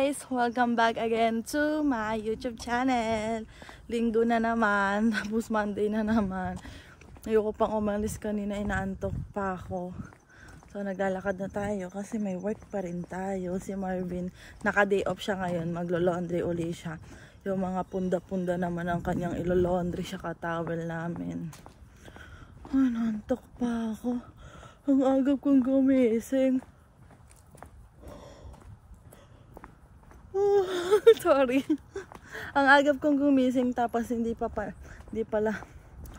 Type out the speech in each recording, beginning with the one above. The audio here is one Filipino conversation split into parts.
guys! Welcome back again to my YouTube channel. Linggo na naman, tapos Monday na naman. Ayoko pang umalis kanina, inaantok pa ako. So naglalakad na tayo kasi may work pa rin tayo. Si Marvin, naka-day off siya ngayon, maglo-laundry uli siya. Yung mga punda-punda naman ang kanyang ilo-laundry siya ka-towel namin. Ay, naantok pa ako. Ang agap kong gumising. Sorry. Ang agap kong gumising tapos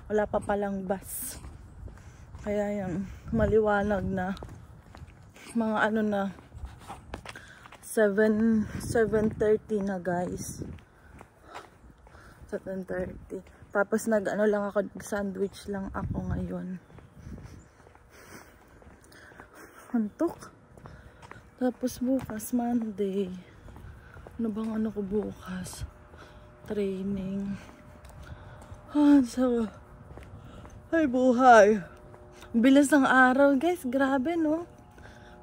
wala pa palang bus. Kaya yan, maliwanag na. Mga ano na 7:30 na guys. 7:30. Tapos nag-ano lang ako, sandwich lang ako ngayon. Antok. Tapos bukas Monday. Ano bang ano ko bukas? Training. So, ay buhay. Bilis ng araw guys, grabe no?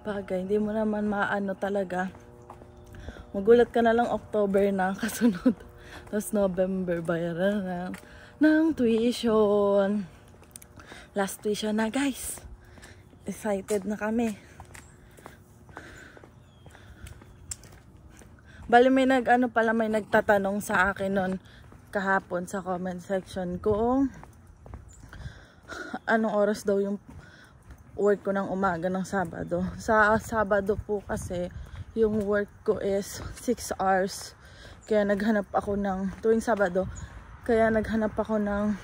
Bagay, hindi mo naman maano talaga. Magulat ka na lang October na kasunod. Tapos November, bayaran na ng tuition. Last tuition na guys. Excited na kami. Bali may may nagtatanong sa akin nun kahapon sa comment section kung anong oras daw yung work ko ng umaga ng Sabado. Sa Sabado po kasi yung work ko is 6 hours. Kaya naghanap ako ng tuwing Sabado. Kaya naghanap ako ng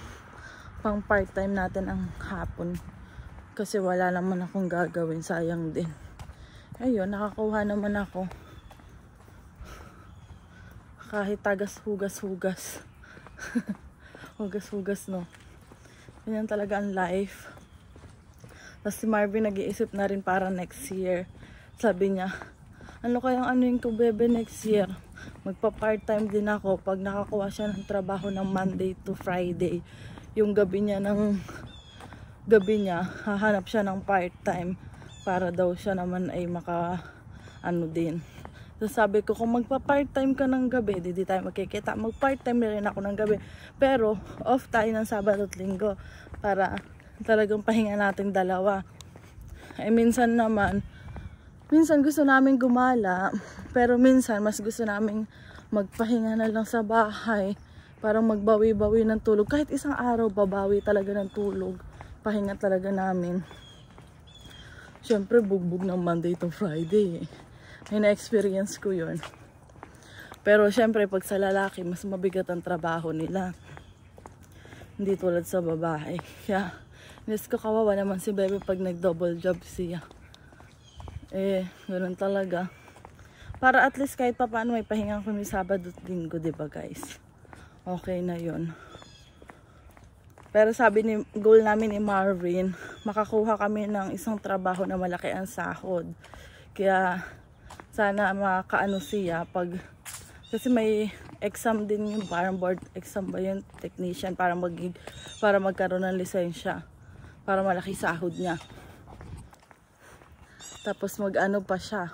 pang part-time natin ang hapon. Kasi wala naman akong gagawin, sayang din. Ayun, nakakuha naman ako. Kahit tagas hugas-hugas. Hugas-hugas no. Ganyan talaga ang life. Tapos si Marvin nag-iisip na rin para next year. Sabi niya, ano kayang anuin ko bebe next year? Magpa-part-time din ako pag nakakuha siya ng trabaho ng Monday to Friday. Yung gabi niya, hahanap siya ng part-time para daw siya naman ay ano din. So sabi ko, kung magpa-part-time ka ng gabi, di tayo magkikita. Mag-part-time rin ako ng gabi. Pero off tayo ng Sabado at Linggo para talagang pahinga natin dalawa. Minsan gusto namin gumala, pero minsan mas gusto namin magpahinga na lang sa bahay para magbawi-bawi ng tulog. Kahit isang araw, babawi talaga ng tulog. Pahinga talaga namin. Siyempre, bugbog ng Monday to Friday eh. May na-experience ko yun. Pero syempre, pag sa lalaki, mas mabigat ang trabaho nila. Hindi tulad sa babae. Kaya, nes ko kawawa naman si Bebe pag nag-double job siya. Ganun talaga. Para at least kahit pa paano may pahinga kami Sabado at Linggo, diba guys? Okay na yun. Pero goal namin ni Marvin, makakuha kami ng isang trabaho na malaki ang sahod. Kaya, sana makaano siya kasi may exam din yung parang board exam ba yun, technician para magkaroon ng lisensya para malaki sahod niya. Tapos mag-ano pa siya,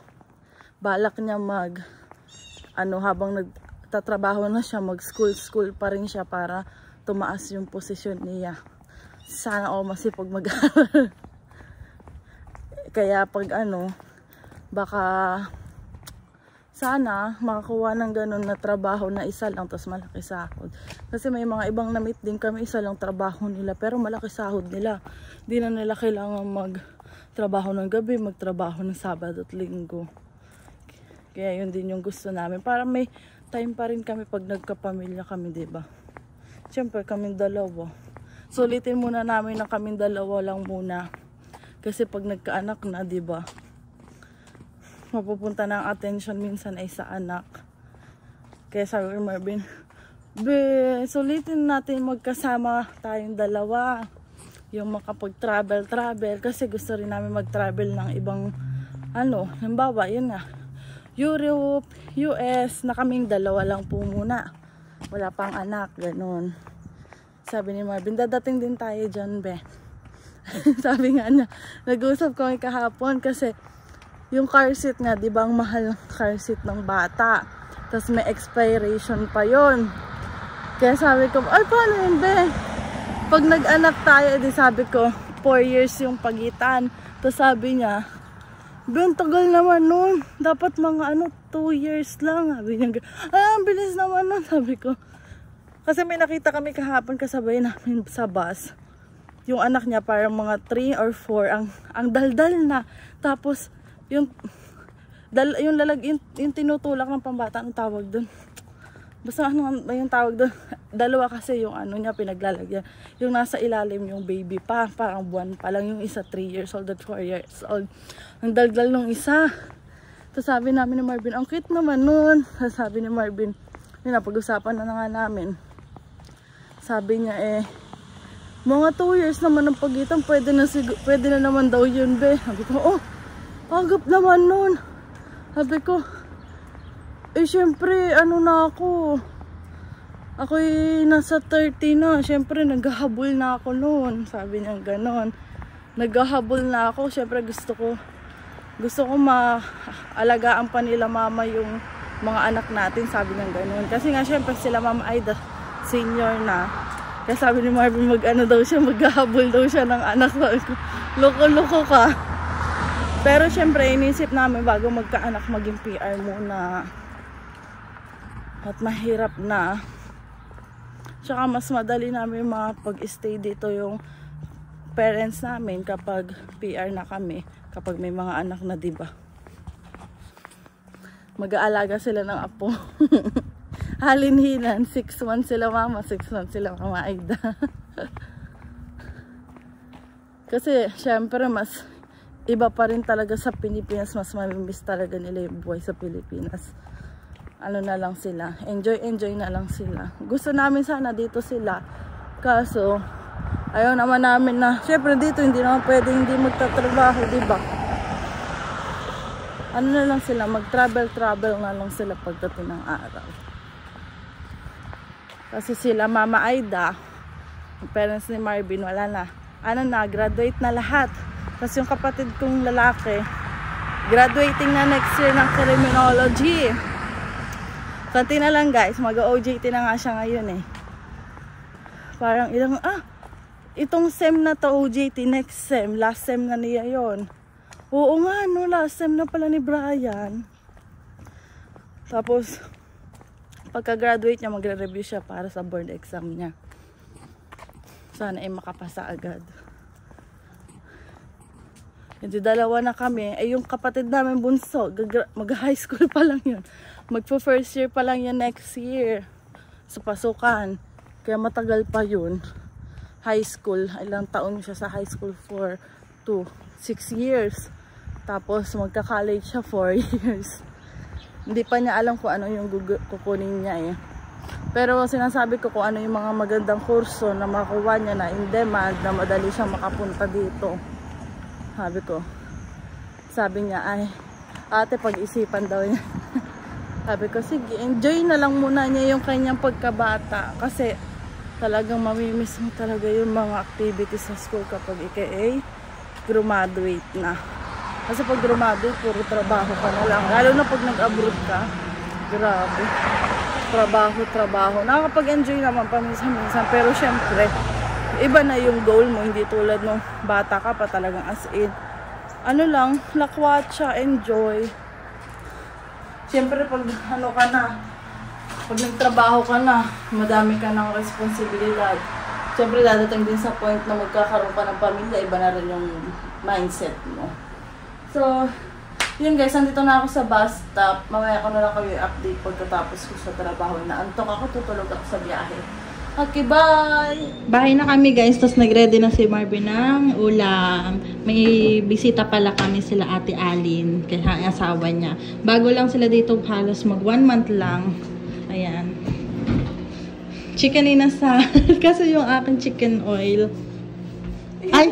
balak niya habang nagtatrabaho na siya, mag-school pa rin siya para tumaas yung posisyon niya. Sana masipag mag-aaral. Kaya pag baka sana makakuha ng ganun na trabaho na isa lang tapos malaki sahod. Kasi may mga ibang na-meet din kami, isa lang trabaho nila pero malaki sahod nila. Di na nila kailangan magtrabaho ng gabi, magtrabaho ng Sabado at Linggo. Kaya yun din yung gusto namin. Para may time pa rin kami pag nagkapamilya kami, diba? Siyempre kaming dalawa. Sulitin muna namin na kaming dalawa lang muna. Kasi pag nagkaanak na, diba? Mapupunta na ang attention minsan ay sa anak. Kaya sabi ko Marvin, sulitin natin magkasama tayong dalawa. Yung makapag-travel. Kasi gusto rin namin mag-travel ng ibang halimbawa, yun nga. Europe, US, na kaming dalawa lang po muna. Wala pang anak, ganun. Sabi ni Marvin, dadating din tayo dyan, be. Sabi nga niya, nag-usap kami kahapon kasi yung car seat nga, di ba ang mahal ng car seat ng bata. Tapos may expiration pa yon. Kaya sabi ko, ay paano yun be? Pag nag-anak tayo, di sabi ko, 4 years yung pagitan. Tapos sabi niya, ang tagal naman nun. Dapat mga 2 years lang. Sabi niya, ang bilis naman nun. Sabi ko. Kasi may nakita kami kahapon kasabay namin sa bus. Yung anak niya parang mga 3 or 4. Ang daldal na. Tapos, yung tinutulak ng pambata, ang tawag dun. Basta yung tawag doon, dalawa kasi yung niya pinaglalagyan. Yung nasa ilalim yung baby pa, parang buwan pa lang, yung isa 3 years old at 4 years old. Ang daldal nung isa. Tapos sabi namin ni Marvin, ang cute naman nun. Tapos sabi ni Marvin, yun na, pag-usapan na nga namin. Sabi niya mga 2 years naman ang pagitan, pwede na naman daw yun be. Sabi ko, agap naman nun. Sabi ko, syempre, na ako. Ako'y nasa 30 na. Syempre, naghahabol na ako noon. Sabi niya ganon. Naghahabol na ako. Syempre, gusto ko maalagaan pa nila mama yung mga anak natin. Sabi niya ganon. Kasi nga, syempre, sila mama ay senior na. Kaya sabi ni Marvin, maghahabol daw siya ng anak. Loko-loko ka. Pero syempre, inisip namin bago magkaanak, maging PR muna. At mahirap na. Tsaka mas madali namin pag-stay dito yung parents namin kapag PR na kami. Kapag may mga anak na, diba? Mag-aalaga sila ng apo. Halinhinan, 6 months sila mama, 6 months sila mama Aida. Kasi syempre mas iba pa rin talaga sa Pilipinas. Mas mamimiss talaga nila yung buhay sa Pilipinas. Na lang sila, enjoy na lang sila. Gusto namin sana dito sila, kaso ayaw naman namin na, syempre dito hindi naman pwede hindi magtatrabaho, diba? Na lang sila, mag-travel na lang sila pagdating ng araw. Kasi sila mama Aida, yung parents ni Marvin, wala na, graduate na lahat. Kasi yung kapatid kong lalaki, graduating na next year ng criminology. Kanti na lang guys, mag-OJT na nga siya ngayon Parang itong sem na to OJT, next sem, last sem na niya yon. Oo nga last sem na pala ni Brian. Tapos, pagka-graduate niya, magre-review siya para sa board exam niya. Sana makapasa agad. Hindi, dalawa na kami. Yung kapatid namin bunso, mag-high school pa lang yun. Magpo-first year pa lang yan next year. Sa pasukan. Kaya matagal pa yun. High school. Ilang taon siya sa high school for 6 years. Tapos magka-college siya 4 years. Hindi pa niya alam kung ano yung kukunin niya Pero sinasabi ko kung ano yung mga magandang kurso na makuha niya na in demand, na madali siyang makapunta dito. Sabi niya ate, pag-isipan daw niya. Sabi ko, sige, enjoy na lang muna niya yung kanyang pagkabata. Kasi talagang mamimiss mo talaga yung mga activities sa school kapag graduate na. Kasi pag graduate, puro trabaho ka na lang. Lalo na pag nag-abroad ka, grabe. Trabaho. Nakakapag-enjoy naman paminsan-minsan. Pero syempre, iba na yung goal mo. Hindi tulad nung bata ka pa talagang as in. Lakwatsa, enjoy. Siyempre pag pag nagtrabaho ka na, madami ka ng responsibilidad. Siyempre dadating din sa point na magkakaroon ka ng pamilya, iba na rin yung mindset mo. So, yun guys, nandito na ako sa bus stop. Mamaya ko na lang kayo update pagkatapos ko sa trabaho. Naantok ako, tutulog ako sa biyahe. Okay, bye! Bahay na kami guys, tapos nag-ready na si Marvin ng ulam. May bisita pala kami sila Ate Alin, kaya asawa niya. Bago lang sila dito, halos mag 1 month lang. Ayan. Chicken inasal. Kasi yung aking chicken oil. Ay!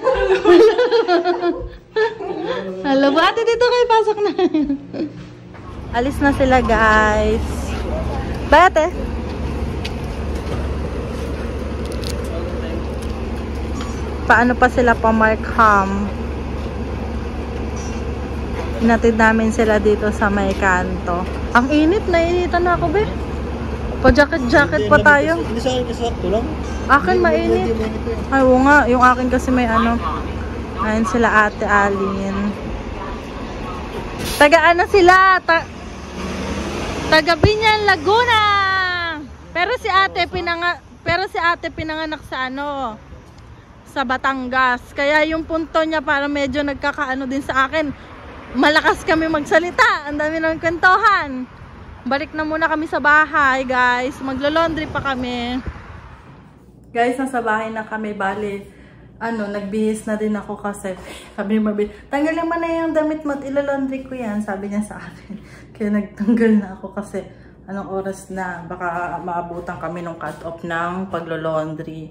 Hello po. Ate, dito kayo, pasok na. Alis na sila guys. Bye ate! Paano pa sila pa Markham? Inatid namin sila dito sa may kanto. Ang init, nainitan na ako, be. Pa-jacket-jacket pa tayo. Hindi sa akin kasakto lang. Akin mainit. Ay, oo nga. Yung akin kasi may ano. Ayun sila Ate Alin. Taga ano sila? Taga Binyan, Laguna. Pero si Ate pinanganak sa ano, sa Batangas. Kaya yung punto niya para medyo nagkakaano din sa akin. Malakas kami magsalita. Ang dami ng kwentuhan. Balik na muna kami sa bahay, guys. Maglo-laundry pa kami. Guys, nasa bahay na kami. Bali, nagbihis na din ako kasi sabi ni Marvin, tanggalin mo na yung damit mo at ilo-laundry ko yan. Sabi niya sa akin. Kaya nagtanggal na ako kasi anong oras na, baka maabutan kami ng cut-off ng paglo-laundry.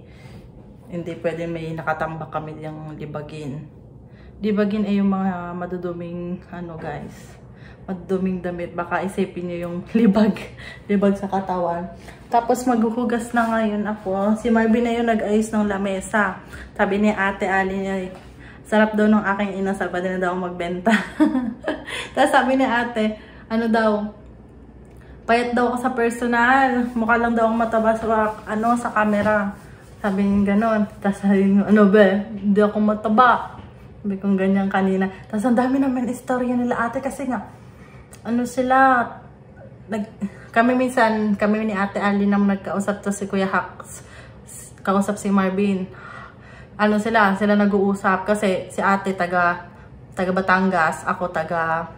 Hindi pwede may nakatambak kami yung libagin. Libagin ay yung mga maduduming guys. Maduduming damit. Baka isipin nyo yung libag sa katawan. Tapos maghuhugas na ngayon ako. Si Marvin na yung nag-ayos ng lamesa. Sabi ni Ate Ali niya, sarap daw ng aking inasal. Pwede na daw magbenta. Tapos sabi ni Ate, payat daw ako sa personal. Mukha lang daw akong mataba sa camera. Sabi niya gano'n. Tapos sabi niya, hindi ako mataba. Sabi kong ganyan kanina. Tapos ang dami naman istorya nila Ate kasi nga, kami ni Ate Ali nang nagkausap to si Kuya Hax, kausap si Marvin. Sila nag-uusap kasi si Ate taga Batangas, ako taga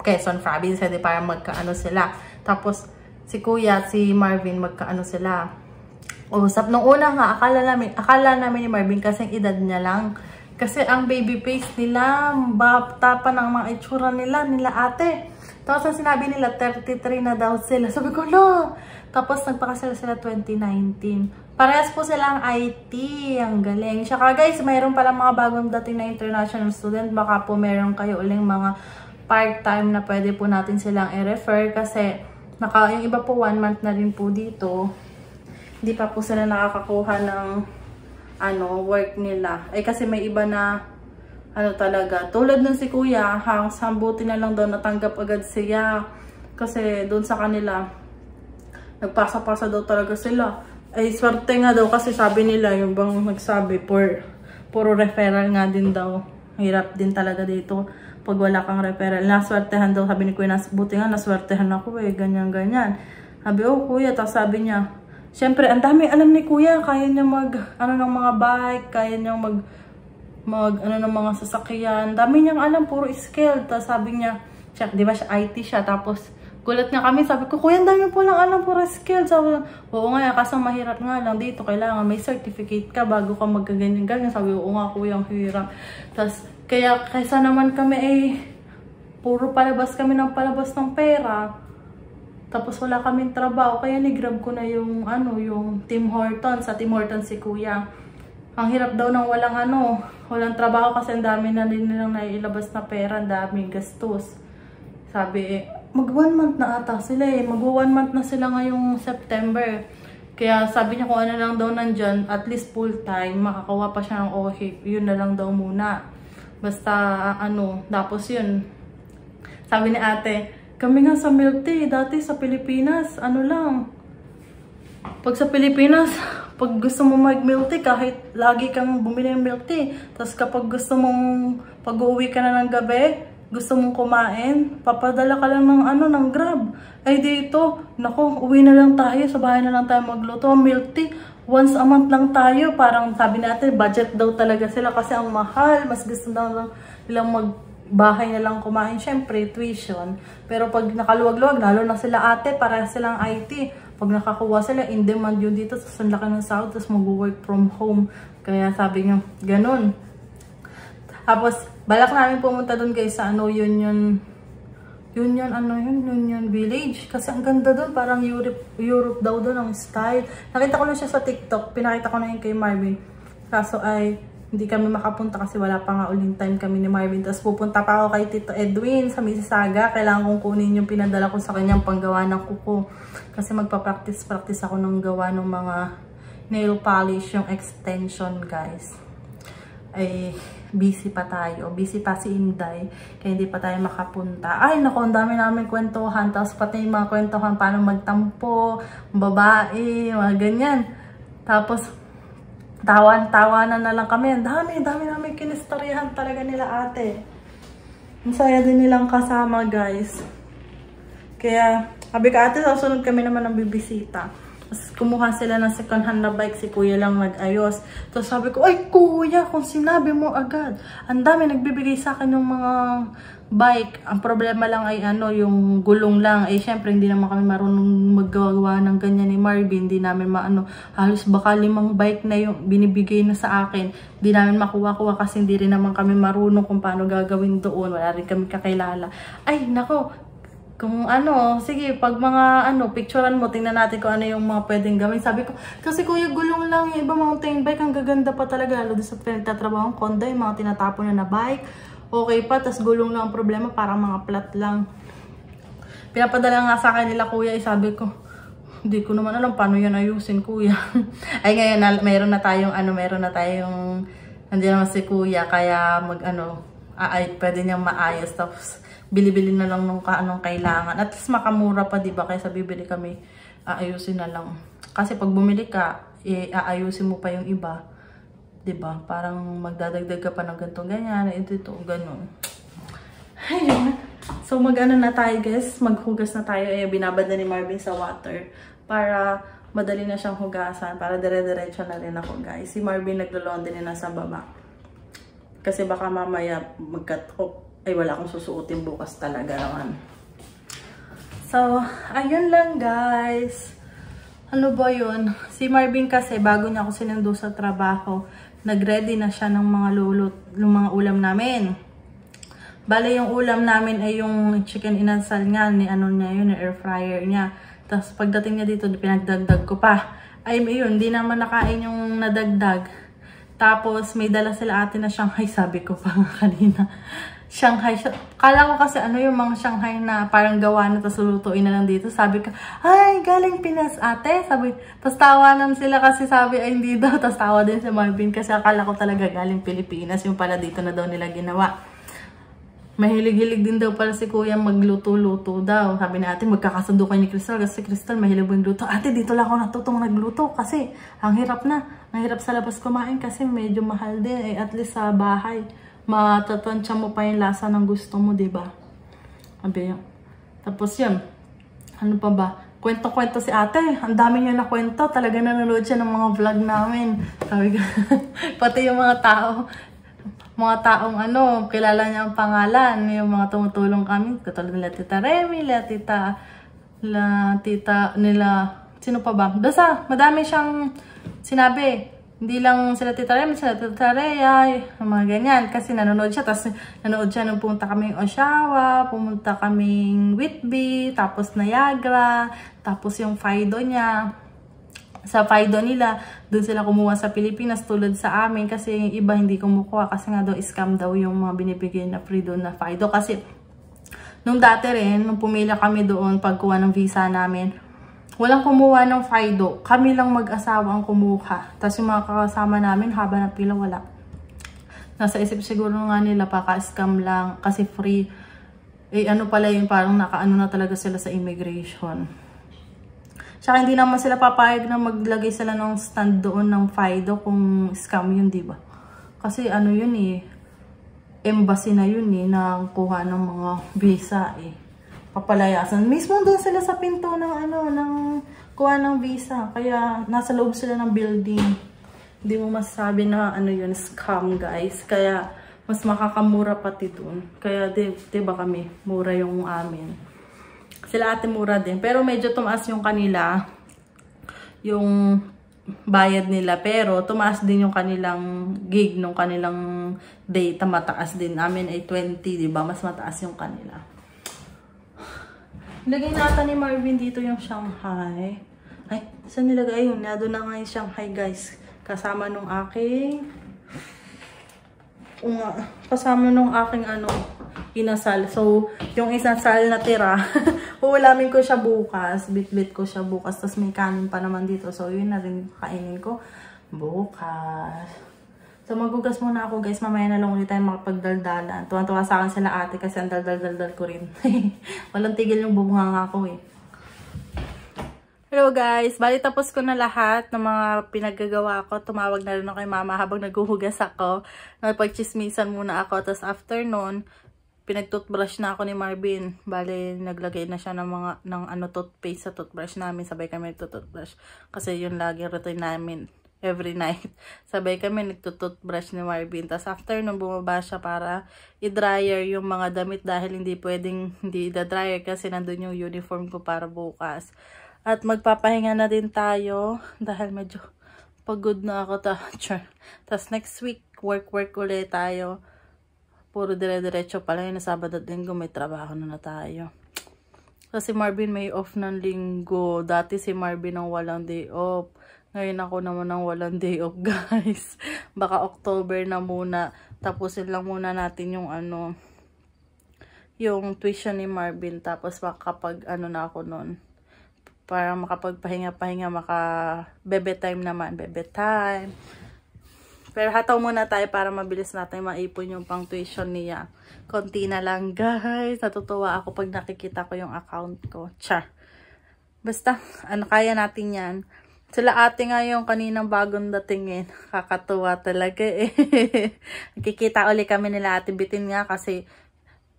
Quezon Province, hindi parang magkaano sila. Tapos si Kuya at si Marvin magkaano sila. Usap nung una nga akala namin ni Marvin kasi edad niya lang. Kasi ang baby face nila, bata pa ng mga itsura nila Ate. Tapos ang sinabi nila, 33 na daw sila. Sabi ko, no! Tapos nagpakasal sila 2019. Parehas po silang IT. Ang galing. Tsaka guys, mayroon palang mga bagong dating na international student. Baka po mayroon kayo uling mga part-time na pwede po natin silang i-refer. Kasi yung iba po 1 month na rin po dito. Hindi pa po sila nakakakuha ng work nila. Kasi may iba na talaga. Tulad ng si Kuya, sambuti na lang daw natanggap agad siya. Kasi doon sa kanila, nagpasa-pasa daw talaga sila. Swerte nga daw kasi sabi nila, yung bang nagsabi, puro referral nga din daw. Hirap din talaga dito pag wala kang referral. Naswertehan daw, sabi ni Kuya, buti nga naswertehan ako ganyan-ganyan. Sabi, Kuya, tapos sabi niya, syempre, ang dami alam ni Kuya, kaya niya ng mga bike, kaya niya ng mga sasakyan. Dami niyang alam, puro skill. Tapos sabi niya, di ba siya IT siya. Tapos gulat nga kami, sabi ko, Kuya, ang dami po lang alam, puro skill. Sabi ko, oo nga, kasi mahirap nga lang dito. Kailangan may certificate ka bago ka magkaganyan-ganyan. Sabi ko, oo nga, Kuya, ang hirap. Tapos, kaysa naman kami puro palabas kami ng palabas ng pera. Tapos wala kaming trabaho. Kaya ni-grab ko na yung Tim Hortons. Sa Tim Hortons si Kuya. Ang hirap daw ng walang trabaho kasi ang dami na din nilang naiilabas na pera, ang daming gastos. Sabi, mag 1 month na ata sila mag 1 month na sila ngayong September. Kaya sabi niya kung ano lang daw nandyan, at least full time, makakawa pa siya ng OHIP, yun na lang daw muna. Basta tapos yun. Sabi ni Ate, kami nga sa milk tea, dati sa Pilipinas, pag sa Pilipinas, pag gusto mo mag-milk tea, kahit lagi kang bumili ng milk tea, tapos kapag gusto mong pag-uwi ka na ng gabi, gusto mong kumain, papadala ka lang ng Grab. Dito, naku, uwi na lang tayo, sa bahay na lang tayo magluto. Milk tea, once a month lang tayo. Parang sabi natin, budget daw talaga sila kasi ang mahal. Mas gusto daw nilang magbahay na lang kumain. Syempre, tuition. Pero pag nakaluwag-luwag, lalo na sila Ate, para silang IT. Pag nakakuha sila, in demand yun dito, sa laki ng sahod, tapos mag-work from home. Kaya sabi niya, ganun. Tapos, balak namin pumunta doon guys sa Union Village. Kasi ang ganda doon, parang Europe daw doon ang style. Nakita ko na siya sa TikTok, pinakita ko na yun kay Marvin. Kaso hindi kami makapunta kasi wala pa nga uling time kami ni Marvin. Tapos pupunta pa ako kay Tito Edwin sa Mississauga. Kailangan kong kunin yung pinadala ko sa kanyang panggawa ng kuko. Kasi magpa-practice ako ng gawa ng mga nail polish, yung extension guys. ay busy pa tayo. Busy pa si Inday. Kaya hindi pa tayo makapunta. Ay, naku, ang dami namin kwentuhan. Tapos pati yung mga kwentuhan paano magtampo, babae, mga ganyan. Tapos, tawanan na lang kami. Ang dami namin kinistoryahan talaga nila ate. Ang saya din nilang kasama, guys. Kaya, sabi ka ate, susunod kami naman ng bibisita. Tapos kumuha sila ng second hand na bike, si kuya lang nag-ayos. Tapos sabi ko, ay kuya, kung sinabi mo agad. Ang dami nagbibigay sa akin ng mga bike. Ang problema lang ay ano, yung gulong lang. Eh syempre hindi naman kami marunong maggawa ng ganyan ni Marvin. Hindi namin maano, halos baka 5 bike na yung binibigay na sa akin. Hindi namin makuha-kuha kasi hindi rin naman kami marunong kung paano gagawin doon. Wala rin kami kakilala. Ay nako. Kung ano, sige, pag mga ano, picturean mo, tingnan natin kung ano yung mga pwedeng gawin. Sabi ko, kasi kuya, gulong lang yung iba mountain bike, ang gaganda pa talaga. Lalo sa pinagtatrabaho ng Kondo, yung mga tinatapon na bike, okay pa, tas gulong lang ang problema, parang mga flat lang. Pinapadala nga sa akin nila kuya, sabi ko, hindi ko naman alam paano yan ayusin kuya. Ay ngayon, meron na tayong, hindi naman si kuya, kaya pwede niyang maayos, tapos, bili-bili na lang nung anong kailangan. At least makamura pa, diba? Kaysa bibili kami, aayusin na lang. Kasi pag bumili ka, aayusin mo pa yung iba. Diba? Parang magdadagdag ka pa ng ganitong ganyan, ito, ganun. Ayun. So mag-ano na tayo, guys. Maghugas na tayo. Binabad na ni Marvin sa water. Para madali na siyang hugasan. Para dire-diretso na rin ako, guys. Si Marvin naglo-laundry na sa baba. Kasi baka mamaya mag-cut off. Ay, wala akong susuotin bukas talaga naman. So, ayun lang guys. Ano ba yun? Si Marvin kasi, bago niya ako sinundo sa trabaho, nag-ready na siya ng mga mga ulam namin. Bale, yung ulam namin ay yung chicken inansal niya, ni air fryer niya. Tapos, pagdating niya dito, pinagdagdag ko pa. Ay, yun, hindi naman nakain yung nadagdag. Tapos, may dala sila ate na Shanghai, sabi ko pa kanina. Shanghai. Kala ko kasi yung mga Shanghai na parang gawa na tapos lutuin na lang dito. Sabi ko, ay, galing Pinas ate. Sabi, tapos tawanan sila kasi sabi, ay hindi daw. Tapos tawa din si Marvin kasi akala ko talaga galing Pilipinas. Yung pala dito na daw nila ginawa. Mahilig-hilig din daw pala si kuya magluto-luto daw. Sabi natin, magkakasundo kayo ni Crystal. Kasi Crystal, mahilig mo yung luto. Ate, dito lang ako natutong nagluto. Kasi ang hirap na. Ang hirap sa labas kumain kasi medyo mahal din. At least sa bahay. Matatansya mo pa yung lasa ng gusto mo, diba? Sabi yun. Tapos yun. Ano pa ba? Kwento-kwento si ate. Ang dami niya na kwento. Talaga nanonood siya ng mga vlog namin. Sabi ko, pati yung mga taong kilala niya ang pangalan. Yung mga tumutulong kami. Katulad nila Tita Remy, nila, sino pa ba? Basta, madami siyang sinabi. Hindi lang sila Tita Remy, sila Tita Rhea, mga ganyan. Kasi nanonood siya. Tapos nanonood siya nung pumunta kaming Oshawa, pumunta kaming Whitby, tapos Niagara, tapos yung Fido niya. Sa Fido nila, doon sila kumuha sa Pilipinas tulad sa amin. Kasi yung iba hindi kumukuha kasi nga daw scam daw yung mga binibigay na free doon na Fido. Kasi nung dati rin, nung pumila kami doon pagkuha ng visa namin, walang kumuha ng Fido. Kami lang mag-asawa ang kumuha. Tapos yung mga kasama namin, haba ng pila, wala. Nasa isip siguro nga nila, paka-scam lang. Kasi free. Pala yun, parang nakaano na talaga sila sa immigration. Tsaka hindi naman sila papayag na maglagay sila ng stand doon ng Fido kung scam yun, diba? Kasi yun embassy na yun na kuha ng mga visa papalayasan. Mismo doon sila sa pinto ng ng kuha ng visa. Kaya nasa loob sila ng building. Hindi mo masasabi na yun, scam guys. Kaya mas makakamura pati doon. Kaya diba kami, mura yung amin. Sila ate mura din. Pero medyo tumaas yung kanila, yung bayad nila. Pero tumaas din yung kanilang gig nung kanilang data. Mataas din. Amin ay 20, diba? Mas mataas yung kanila. Lagay natin ni Marvin dito yung Shanghai. Ay, saan nilagay yun? Nado na nga yung Shanghai, guys. Kasama nung aking inasal. So, yung inasal na tira, uulamin ko siya bukas. Bit-bit ko siya bukas. Tapos may kanin pa naman dito. So, yun na rin kainin ko bukas. So maghugas muna ako guys, mamaya na lang ulit tayo makapagdaldalan. Tuwan-tuwa sa akin sila ate kasi ang daldal-daldal ko rin. Walang tigil yung bubunganga ko eh. Hello guys, bali tapos ko na lahat ng mga pinaggagawa ko. Tumawag na rin ako kay mama habang naghuhugas ako. Nagpagchismisan muna ako. Tapos after nun, pinag-toothbrush na ako ni Marvin. Bali, naglagay na siya ng toothpaste sa toothbrush namin. Sabay kami nagtutoothbrush. Kasi yun lagi routine namin. Every night. Sabay kami nagtutoothbrush ni Marvin. Tapos after nung bumaba siya para i-dryer yung mga damit dahil hindi pwedeng hindi i-dryer kasi nandun yung uniform ko para bukas. At magpapahinga na din tayo dahil medyo pagod na ako. Tapos next week, work ulit tayo. Puro dire-diretso pala yun na Sabado at Linggo may trabaho na tayo. Kasi Marvin may off ng Linggo. Dati si Marvin ang walang day off. Ngayon ako naman ang walang day off guys. Baka October na muna. Tapusin lang muna natin yung yung tuition ni Marvin. Tapos makapag na ako nun. Para makapagpahinga-pahinga, bebe time naman, bebe time. Pero hataw muna tayo para mabilis natin maipon yung pang tuition niya. Konti na lang guys. Natutuwa ako pag nakikita ko yung account ko. Char. Basta, kaya natin yan. Sila ate nga yung kaninang bagong dating Kakatuwa talaga eh. Nakikita ulit kami nila ate Bitin nga kasi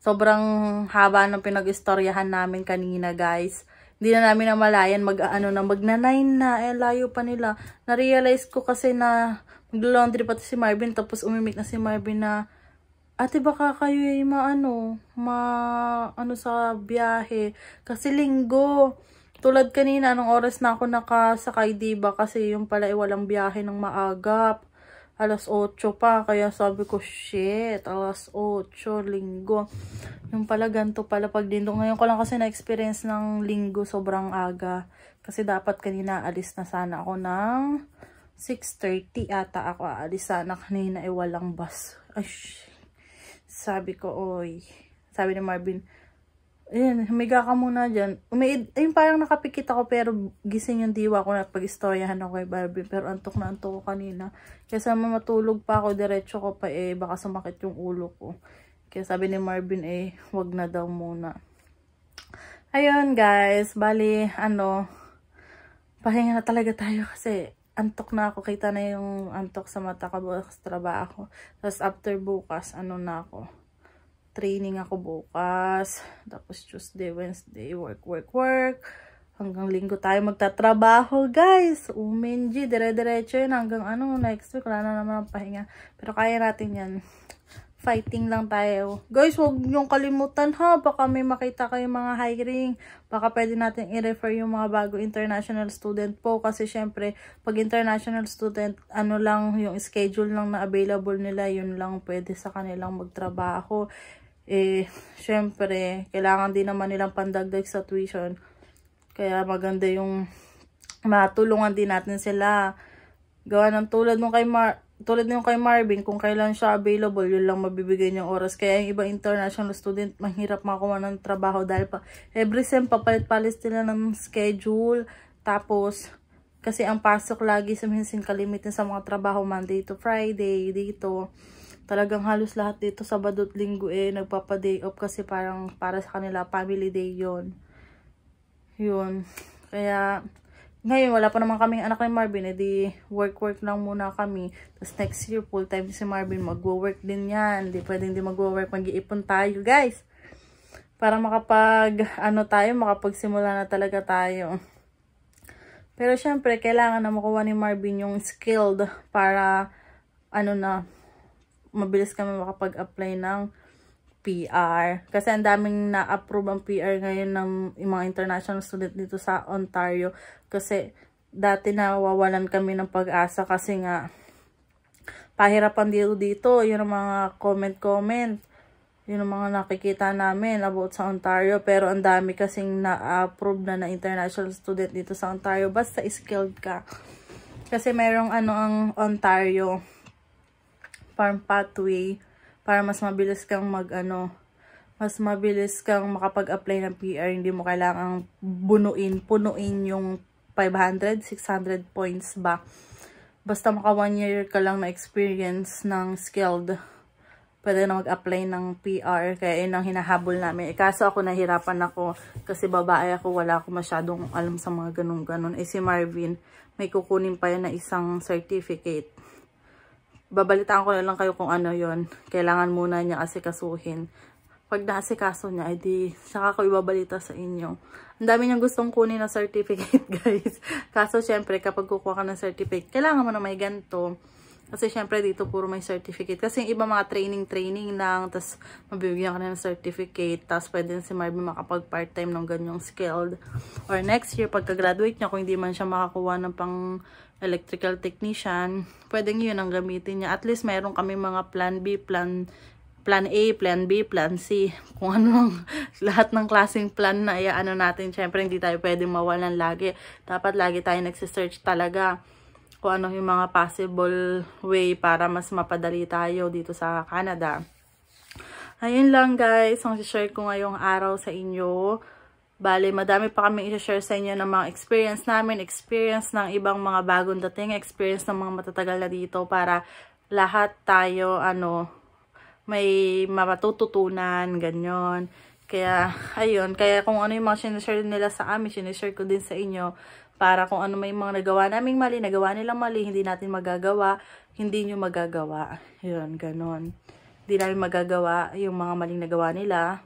sobrang haba ng pinag-istoryahan namin kanina guys. Hindi na namin namalayan magna-9 na. Layo pa nila. Na-realize ko kasi na mag-laundry pati si Marvin. Tapos umimik na si Marvin na, ate baka kayo sa biyahe. Kasi Linggo. Tulad kanina, anong oras na ako nakasakay, diba? Kasi yung pala walang biyahe ng maagap. 8:00 pa. Kaya sabi ko, shit, 8:00, Linggo. Yung pala, ganito pala pag dindo. Ngayon ko lang kasi na-experience ng Linggo sobrang aga. Kasi dapat kanina alis na sana ako ng 6:30 ata ako aalis sana. Kanina walang bus. Ay, sabi ko, oy. Sabi ni Marvin, ayun, humiga ka muna dyan. Ayun, parang nakapikit ako pero gising yung diwa ko na pag-istoryahan ako kay Barbie. Pero antok na antok ko kanina. Kaya sa matulog pa ako, diretso ko pa baka sumakit yung ulo ko. Kaya sabi ni Marvin wag na daw muna. Ayun guys, bali, pahinga na talaga tayo kasi antok na ako. Kita na yung antok sa mata ko bukas trabaho. Tapos after bukas, na ako. Training ako bukas. Tapos Tuesday, Wednesday, work. Hanggang Linggo tayo magtatrabaho, guys. Umenji, dire-diretso yun. Hanggang next week, wala na naman ang pahinga. Pero kaya natin yan. Fighting lang tayo. Guys, huwag niyong kalimutan ha. Baka may makita kayong mga hiring. Baka pwede natin i-refer yung mga bago international student po. Kasi syempre, pag international student, lang yung schedule lang na available nila. Yun lang pwede sa kanilang magtrabaho. Syempre, kailangan din naman nilang pandagdag sa tuition. Kaya maganda yung matulungan din natin sila. Gawa ng tulad nung kay Marvin, kung kailan siya available, yun lang mabibigay niyang oras. Kaya yung ibang international student, mahirap makuha ng trabaho dahil every sem papalit-palit sila ng schedule. Tapos, kasi ang pasok lagi sa minsan kalimitan sa mga trabaho Monday to Friday dito. Talagang halos lahat dito Sabado at Linggo nagpapa-day off kasi parang para sa kanila family day yon. Yun. Kaya ngayon wala pa naman kaming anak ni Marvin, edi work lang muna kami. Tapos next year full time si Marvin, magwo-work din yan. Hindi pwedeng di magwo-work, mag-iipon tayo guys. Para makapagsimula na talaga tayo. Pero syempre kailangan na makuha ni Marvin yung skilled para mabilis kami makapag-apply ng PR. Kasi ang daming na-approve ang PR ngayon ng mga international student dito sa Ontario. Kasi dati nawawalan kami ng pag-asa kasi nga pahirapan dito. Yun ang mga comment. Yun ang mga nakikita namin about sa Ontario. Pero ang dami kasing na-approve na international student dito sa Ontario. Basta skilled ka. Kasi merong ang Ontario Farm Pathway para mas mabilis kang makapag-apply ng PR. Hindi mo kailangang punuin yung 500, 600 points ba. basta maka 1 year ka lang na experience ng skilled, pwede na mag-apply ng PR. Kaya yun ang hinahabol namin. Kaso ako nahirapan ako kasi babae ako, wala ako masyadong alam sa mga ganun-ganun. Si Marvin, may kukunin pa yan na isang certificate. Babalitaan ko na lang kayo kung ano yon. Kailangan muna niya asikasuhin. Pag naasikaso niya, edi saka ko ibabalita sa inyo. Ang dami niyang gustong kunin na certificate, guys. Kaso syempre, kapag kukuha ka ng certificate, kailangan mo na may ganito. Kasi syempre dito puro may certificate. Kasi yung iba mga training lang, tapos mabibigyan ka na ng certificate, tapos pwede si Marvin makapag part-time ng ganyong skilled. Or next year, pagka-graduate niya, kung hindi man siya makakuha ng pang electrical technician, pwedeng yun ang gamitin niya. At least meron kami mga plan B, plan A, plan B, plan C. Kung ano lang, lahat ng klaseng plan na ano natin. Syempre hindi tayo pwedeng mawalan lagi. Dapat lagi tayo nagsisearch talaga kung ano yung mga possible way para mas mapadali tayo dito sa Canada. Ayun lang guys, ang share ko ngayong araw sa inyo. Bale, madami pa kami i-share sa inyo ng mga experience namin, experience ng ibang mga bagong dating, experience ng mga matatagal na dito para lahat tayo, may matututunan, ganyan. Kaya, ayun, kaya kung ano yung mga sinishare nila sa amin, sinishare ko din sa inyo. Para kung ano may mga nagawa naming mali, nagawa nilang mali, hindi natin magagawa, hindi nyo magagawa. Yun, ganon. Hindi namin magagawa yung mga maling nagawa nila.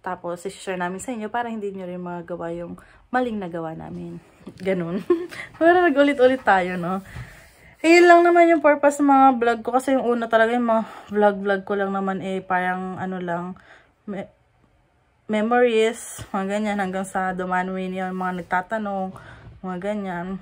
Tapos, i-share namin sa inyo para hindi nyo rin magagawa yung maling nagawa namin. Ganon. Para nag-ulit-ulit tayo, no? Ayun lang naman yung purpose ng mga vlog ko. Kasi yung una talaga yung mga vlog ko lang naman parang lang, memories, mga ganyan, hanggang sa dumanuin yung mga nagtatanong, mga ganyan.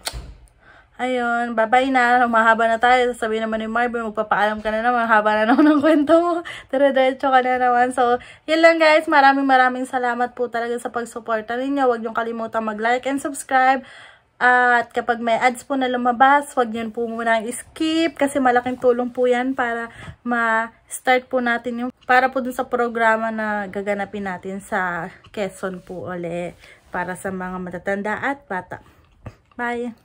Ayun, bye-bye na. Mahaba na tayo. Sasabihin naman ni Marvin, magpapaalam ka na naman. Haba na naman ng kwento mo. Dire-diretso ka na naman. So, yun lang guys. Maraming salamat po talaga sa pagsuporta ninyo. Huwag niyong kalimutan mag-like and subscribe. At kapag may ads po na lumabas, huwag niyo po muna i-skip. Kasi malaking tulong po yan para ma-start po natin yung para po dun sa programa na gaganapin natin sa Quezon po uli. Para sa mga matatanda at bata. Bye!